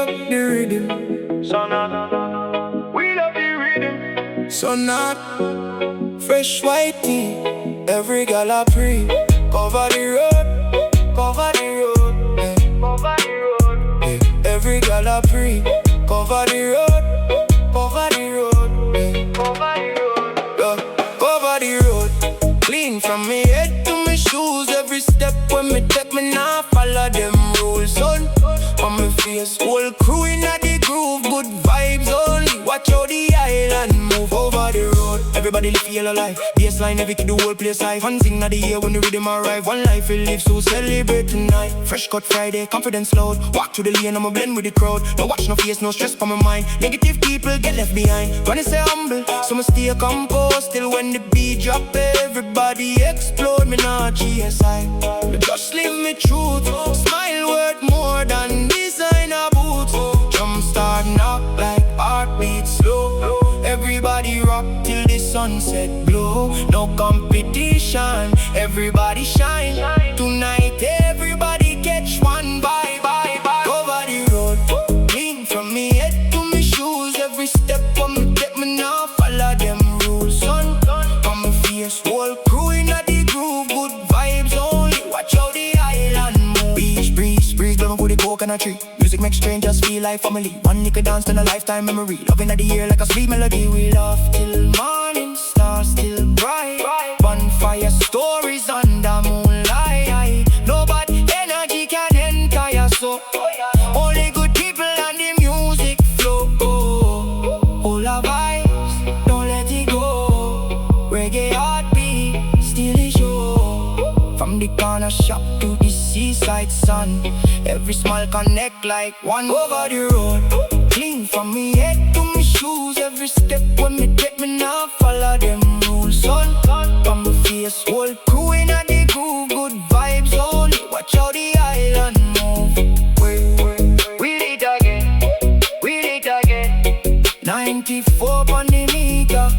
love the rhythm. So not, we love the rhythm. So not fresh white tee. Every gal a pre. Cover the road, cover the road, yeah. Cover the road. Yeah. Every gal a pre. Cover the road, cover the road, yeah. Cover the road. Yeah. Cover the road. Clean from me head to me shoes. Every step when me take me now follow them rules, son. On me face, whole crew in the groove. Good vibes only. Watch out the island, move over the road. Everybody live yellow life. Bassline, every kid the whole place high. Fun thing of the year when the rhythm arrive. One life we live, so celebrate tonight. Fresh cut Friday, confidence loud. Walk through the lane, I'ma blend with the crowd. No watch, no face, no stress for my mind. Negative people get left behind. When I say humble, so I stay composed. Still when the beat drop, everybody explode. Me not GSI, but just live me truth. Smile worth more than designer boots. Jump start knock like heartbeat slow. Everybody rock till the sunset glow. No competition, everybody shine. Tonight everybody catch one. Bye, bye, bye. Cover the road, clean from me head to me shoes. Every step on me get me now follow them rules, son. On my face, whole crew in the groove. Good vibes only, watch out the island move. Beach breeze, breeze blowing through the coconut tree. Music makes strangers feel like family. One nickel dance, spend a lifetime memory. Loving at the ear like a sweet melody. We laugh till morning, stars still bright. Bonfire stories under moonlight. Nobody energy can enter your soul. Only good people and the music flow. All our vibes, don't let it go. Reggae heartbeat, still is show. From the corner shop to the seaside sun, every smile connect like one. Over the road, clean from me head to me shoes. Every step when me take me now follow them rules, son. From my face, whole crew in the groove. Good vibes only, watch out the island move. We did again, we did again. 94 on the meter.